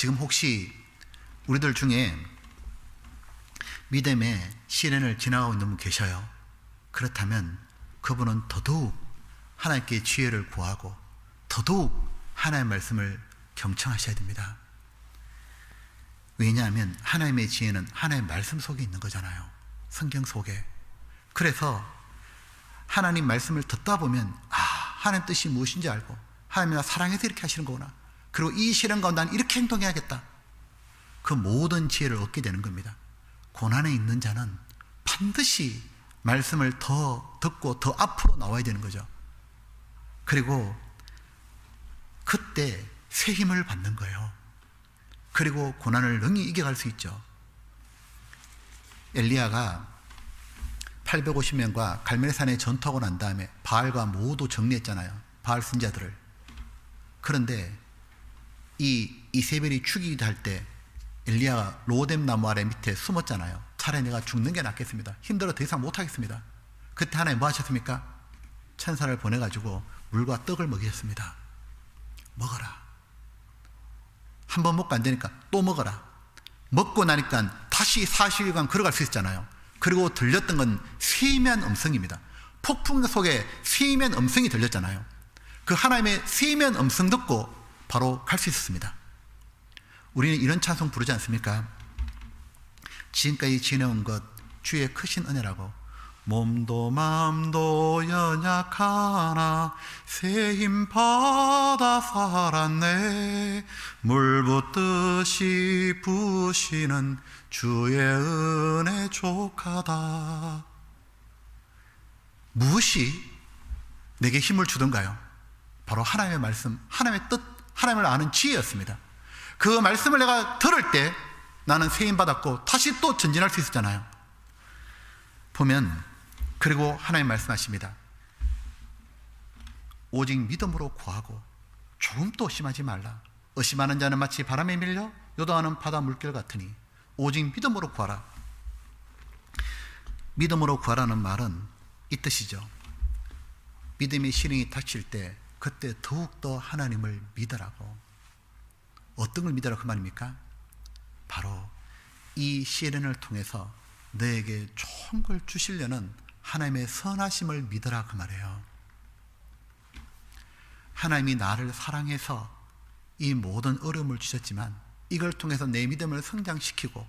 지금 혹시 우리들 중에 믿음의 시련을 지나가고 있는 분 계셔요. 그렇다면 그분은 더더욱 하나님께 지혜를 구하고 더더욱 하나님의 말씀을 경청하셔야 됩니다. 왜냐하면 하나님의 지혜는 하나님의 말씀 속에 있는 거잖아요. 성경 속에. 그래서 하나님 말씀을 듣다 보면 하나님 뜻이 무엇인지 알고 하나님이 나 사랑해서 이렇게 하시는 거구나. 그리고 이 시련 가운데 난 이렇게 행동해야겠다. 그 모든 지혜를 얻게 되는 겁니다. 고난에 있는 자는 반드시 말씀을 더 듣고 더 앞으로 나와야 되는 거죠. 그리고 그때 새 힘을 받는 거예요. 그리고 고난을 능히 이겨갈 수 있죠. 엘리야가 850명과 갈멜산에 전투하고 난 다음에 바알과 모두 정리했잖아요. 바알 선지자들을. 그런데 이 이세벨이 죽이기도 할 때 엘리야가 로뎀 나무 아래 밑에 숨었잖아요. 차라리 내가 죽는 게 낫겠습니다. 힘들어 더 이상 못하겠습니다. 그때 하나님 뭐 하셨습니까? 천사를 보내가지고 물과 떡을 먹이셨습니다. 먹어라. 한 번 먹고 안 되니까 또 먹어라. 먹고 나니까 다시 40일간 걸어갈 수 있잖아요. 그리고 들렸던 건 세미한 음성입니다. 폭풍 속에 세미한 음성이 들렸잖아요. 그 하나님의 세미한 음성 듣고 바로 갈 수 있었습니다. 우리는 이런 찬송 부르지 않습니까? 지금까지 지내온 것 주의 크신 은혜라고. 몸도 마음도 연약하나 새 힘 받아 살았네. 물 붓듯이 부시는 주의 은혜 족하다. 무엇이 내게 힘을 주던가요? 바로 하나님의 말씀, 하나님의 뜻, 하나님을 아는 지혜였습니다. 그 말씀을 내가 들을 때 나는 새 힘 받았고 다시 또 전진할 수 있었잖아요. 보면 그리고 하나님 말씀하십니다. 오직 믿음으로 구하고 조금도 의심하지 말라. 의심하는 자는 마치 바람에 밀려 요동하는 바다 물결 같으니 오직 믿음으로 구하라. 믿음으로 구하라는 말은 이 뜻이죠. 믿음의 시련이 닥칠 때 그때 더욱더 하나님을 믿으라고. 어떤 걸 믿으라 그 말입니까? 바로 이 시련을 통해서 너에게 좋은 걸 주시려는 하나님의 선하심을 믿으라 그 말이에요. 하나님이 나를 사랑해서 이 모든 어려움을 주셨지만 이걸 통해서 내 믿음을 성장시키고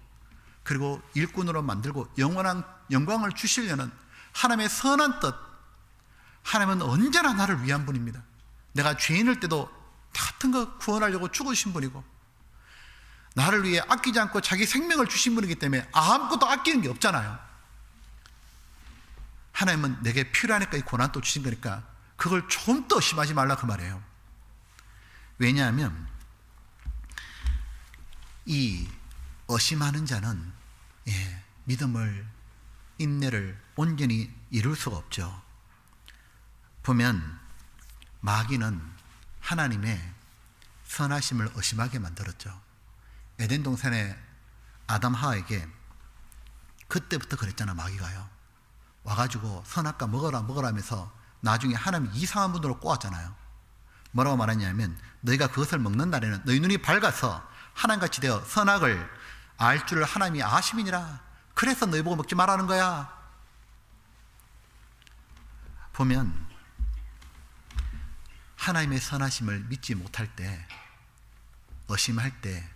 그리고 일꾼으로 만들고 영원한 영광을 주시려는 하나님의 선한 뜻. 하나님은 언제나 나를 위한 분입니다. 내가 죄인일 때도 같은 거 구원하려고 죽으신 분이고 나를 위해 아끼지 않고 자기 생명을 주신 분이기 때문에 아무것도 아끼는 게 없잖아요. 하나님은 내게 필요하니까 이 고난 또 주신 거니까 그걸 좀 더 의심하지 말라 그 말이에요. 왜냐하면 이 의심하는 자는 믿음을, 인내를 온전히 이룰 수가 없죠. 보면 마귀는 하나님의 선하심을 의심하게 만들었죠. 에덴 동산에 아담 하와에게 그때부터 그랬잖아. 마귀가요. 와가지고 선악과 먹어라 하면서 나중에 하나님 이상한 분으로 꼬았잖아요. 뭐라고 말했냐면 너희가 그것을 먹는 날에는 너희 눈이 밝아서 하나님같이 되어 선악을 알 줄을 하나님이 아심이니라. 그래서 너희 보고 먹지 말라는 거야. 보면 하나님의 선하심을 믿지 못할 때, 의심할 때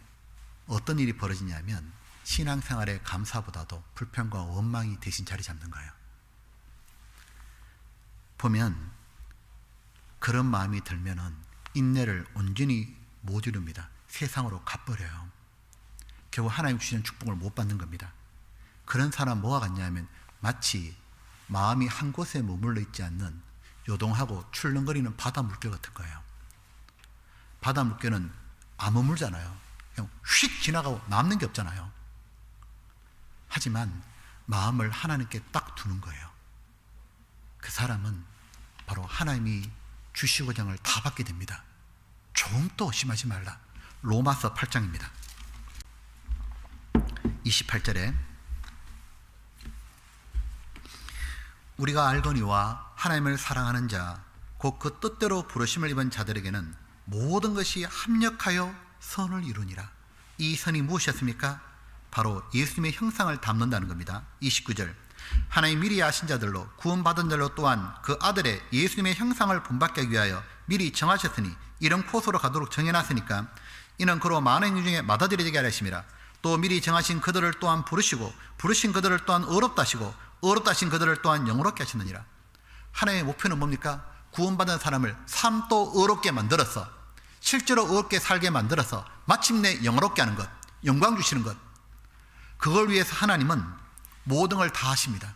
어떤 일이 벌어지냐면 신앙생활의 감사보다도 불평과 원망이 대신 자리 잡는 거예요. 보면 그런 마음이 들면은 인내를 온전히 못 이룹니다. 세상으로 가버려요. 결국 하나님 주시는 축복을 못 받는 겁니다. 그런 사람 뭐가 같냐면 마치 마음이 한 곳에 머물러 있지 않는 요동하고 출렁거리는 바다 물결 같은 거예요. 바다 물결은 안 머물잖아요. 그냥 휙 지나가고 남는 게 없잖아요. 하지만 마음을 하나님께 딱 두는 거예요. 그 사람은 바로 하나님이 주시고자 하는 걸 다 받게 됩니다. 조금도 의심하지 말라. 로마서 8장입니다. 28절에 우리가 알거니와 하나님을 사랑하는 자 곧 그 뜻대로 부르심을 입은 자들에게는 모든 것이 합력하여 선을 이루니라. 이 선이 무엇이었습니까? 바로 예수님의 형상을 담는다는 겁니다. 29절, 하나님 미리 아신 자들로 구원받은 자로 또한 그 아들의 예수님의 형상을 본받게 하기 위하여 미리 정하셨으니 이런 코스로 가도록 정해놨으니까 이는 그로 많은 일 중에 맏아들이 되게 하심이라. 또 미리 정하신 그들을 또한 부르시고 부르신 그들을 또한 어렵다 하시고 어렵다 하신 그들을 또한 영어롭게 하시느니라. 하나님의 목표는 뭡니까? 구원받은 사람을 삶도 어렵게 만들어서 실제로 어렵게 살게 만들어서 마침내 영어롭게 하는 것, 영광 주시는 것, 그걸 위해서 하나님은 모든 걸 다 하십니다.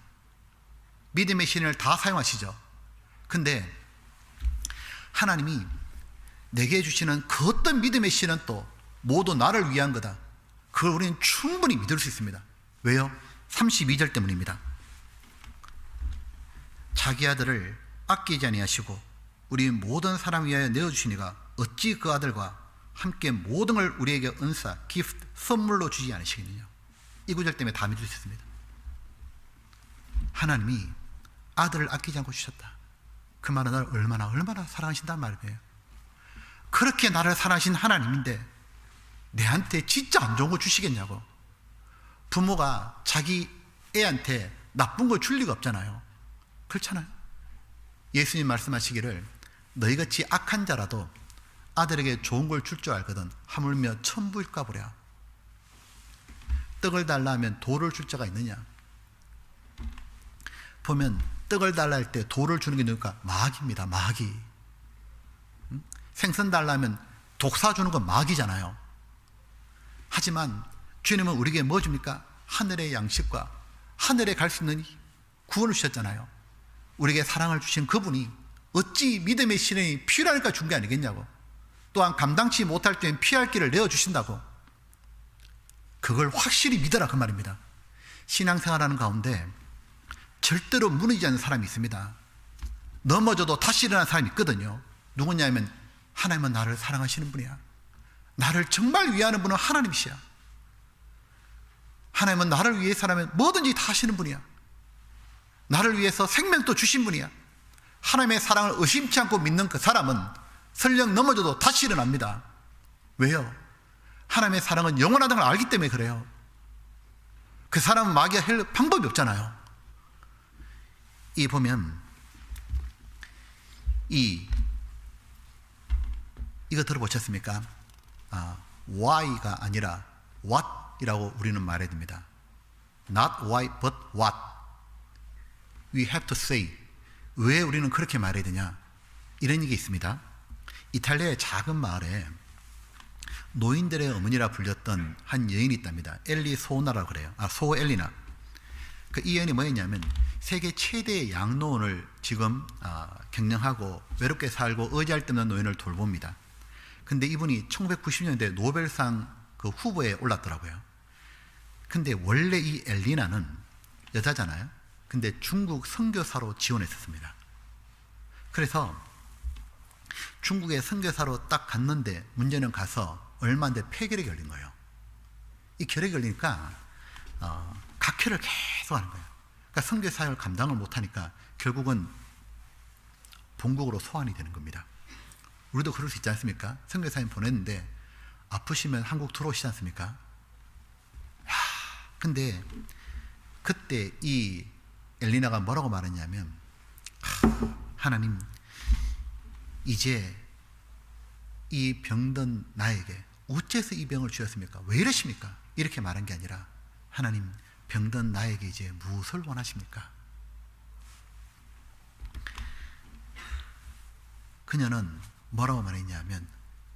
믿음의 신을 다 사용하시죠. 근데 하나님이 내게 주시는 그 어떤 믿음의 신은 또 모두 나를 위한 거다. 그걸 우리는 충분히 믿을 수 있습니다. 왜요? 32절 때문입니다. 자기 아들을 아끼지 아니하시고 우리 모든 사람 위하여 내어주시니가 어찌 그 아들과 함께 모든 걸 우리에게 은사, 기프트, 선물로 주지 않으시겠느냐. 이 구절 때문에 다 믿을 수 있습니다. 하나님이 아들을 아끼지 않고 주셨다. 그 말은 나를 얼마나 사랑하신다는 말이에요. 그렇게 나를 사랑하신 하나님인데 내한테 진짜 안 좋은 거 주시겠냐고. 부모가 자기 애한테 나쁜 걸 줄 리가 없잖아요. 그렇잖아요. 예수님 말씀하시기를 너희같이 악한 자라도 아들에게 좋은 걸 줄 줄 알거든 하물며 천부일 까보랴. 떡을 달라 하면 돌을 줄 자가 있느냐. 보면 떡을 달라 할 때 돌을 주는 게 누굴까? 마귀입니다. 마귀. 생선 달라 하면 독사 주는 건 마귀잖아요. 하지만 주님은 우리에게 뭐 줍니까? 하늘의 양식과 하늘에 갈 수 있는 구원을 주셨잖아요. 우리에게 사랑을 주신 그분이 어찌 믿음의 신이 필요하니까 준 게 아니겠냐고. 또한 감당치 못할 때엔 피할 길을 내어주신다고. 그걸 확실히 믿어라 그 말입니다. 신앙생활하는 가운데 절대로 무너지지 않는 사람이 있습니다. 넘어져도 다시 일어나는 사람이 있거든요. 누구냐면 하나님은 나를 사랑하시는 분이야. 나를 정말 위하는 분은 하나님이시야. 하나님은 나를 위해서라면 뭐든지 다 하시는 분이야. 나를 위해서 생명도 주신 분이야. 하나님의 사랑을 의심치 않고 믿는 그 사람은 설령 넘어져도 다시 일어납니다. 왜요? 하나님의 사랑은 영원하다는 걸 알기 때문에 그래요. 그 사람은 마귀가 할 방법이 없잖아요. 이 보면 이거 들어보셨습니까? why가 아니라 what이라고 우리는 말해야 됩니다. Not why but what. We have to say. 왜 우리는 그렇게 말해야 되냐? 이런 얘기 있습니다. 이탈리아의 작은 마을에 노인들의 어머니라 불렸던 한 여인이 있답니다. 엘리 소나라고 그래요. 소엘리나. 이 여인이 뭐였냐면 세계 최대의 양로원을 지금 경영하고 외롭게 살고 의지할 데 없는 노인을 돌봅니다. 근데 이분이 1990년대 노벨상 그 후보에 올랐더라고요. 근데 원래 이 엘리나는 여자잖아요. 근데 중국 선교사로 지원했었습니다. 그래서 중국에 선교사로 딱 갔는데 문제는 가서 얼마 안 돼 폐결이 걸린 거예요. 이 결핵이 걸리니까 각혈을 계속 하는 거예요. 그러니까 선교 사역을 감당을 못하니까 결국은 본국으로 소환이 되는 겁니다. 우리도 그럴 수 있지 않습니까? 선교 사역 보냈는데 아프시면 한국 들어오시지 않습니까? 근데 그때 이 엘리나가 뭐라고 말했냐면 하나님 이제 이 병든 나에게 어째서 이 병을 주셨습니까? 왜 이러십니까? 이렇게 말한 게 아니라 하나님 병든 나에게 이제 무엇을 원하십니까? 그녀는 뭐라고 말했냐면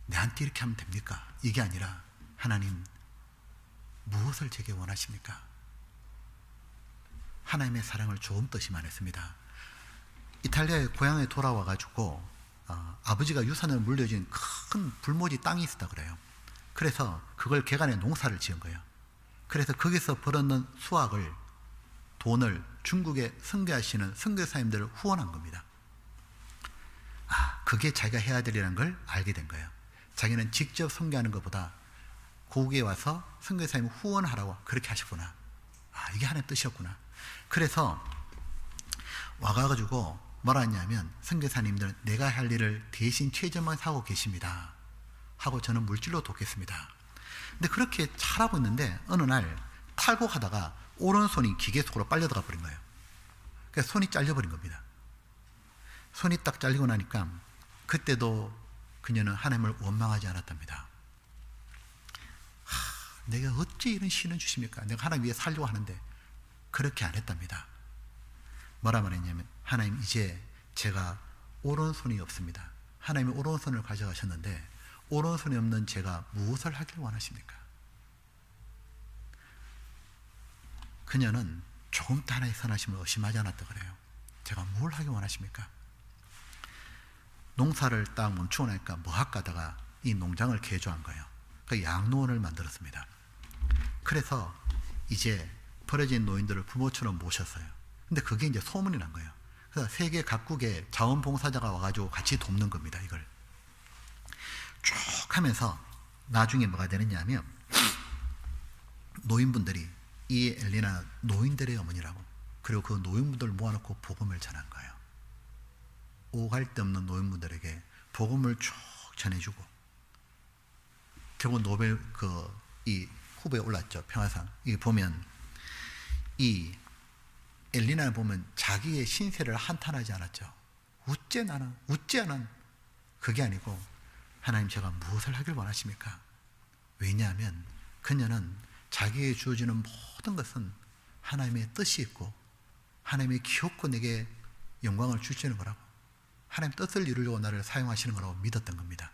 내한테 이렇게 하면 됩니까? 이게 아니라 하나님 무엇을 제게 원하십니까? 하나님의 사랑을 좋은 뜻이만 했습니다. 이탈리아의 고향에 돌아와가지고 아버지가 유산을 물려준 큰 불모지 땅이 있었다 그래요. 그래서 그걸 개간해 농사를 지은 거예요. 그래서 거기서 벌었는 수확을 돈을 중국에 선교하시는 선교사님들을 후원한 겁니다. 그게 자기가 해야 되리라는 걸 알게 된 거예요. 자기는 직접 선교하는 것보다 고국에 와서 선교사님 후원하라고 그렇게 하셨구나. 이게 하나님의 뜻이었구나. 그래서 와가지고 뭐라 했냐면 선교사님들은 내가 할 일을 대신 최저만 하고 계십니다 하고 저는 물질로 돕겠습니다. 근데 그렇게 잘하고 있는데 어느 날 탈곡하다가 오른손이 기계 속으로 빨려 들어가 버린 거예요. 그래서 손이 잘려버린 겁니다. 손이 딱 잘리고 나니까 그때도 그녀는 하나님을 원망하지 않았답니다. 내가 어찌 이런 신을 주십니까? 내가 하나님 위해 살려고 하는데 그렇게 안 했답니다. 뭐라 말했냐면, 하나님, 이제 제가 오른손이 없습니다. 하나님이 오른손을 가져가셨는데 오른손이 없는 제가 무엇을 하길 원하십니까? 그녀는 조금도 하나의 선하심을 의심하지 않았다 그래요. 제가 뭘 하길 원하십니까? 농사를 딱 멈추고 나니까 뭐 할까 하다가 이 농장을 개조한 거예요. 그 양로원을 만들었습니다. 그래서 이제 버려진 노인들을 부모처럼 모셨어요. 근데 그게 이제 소문이 난 거예요. 그래서 세계 각국의 자원봉사자가 와가지고 같이 돕는 겁니다. 이걸 쭉 하면서 나중에 뭐가 되느냐 하면, 노인분들이, 이 엘리나 노인들의 어머니라고, 그리고 그 노인분들 모아놓고 복음을 전한 거예요. 오갈 데 없는 노인분들에게 복음을 쭉 전해주고, 결국 노벨 이 후보에 올랐죠. 평화상. 이게 보면 이 엘리나를 보면 자기의 신세를 한탄하지 않았죠. 어째 나는 그게 아니고, 하나님, 제가 무엇을 하길 원하십니까? 왜냐하면 그녀는 자기에게 주어지는 모든 것은 하나님의 뜻이 있고 하나님이 기업고 내게 영광을 주시는 거라고, 하나님 뜻을 이루려고 나를 사용하시는 거라고 믿었던 겁니다.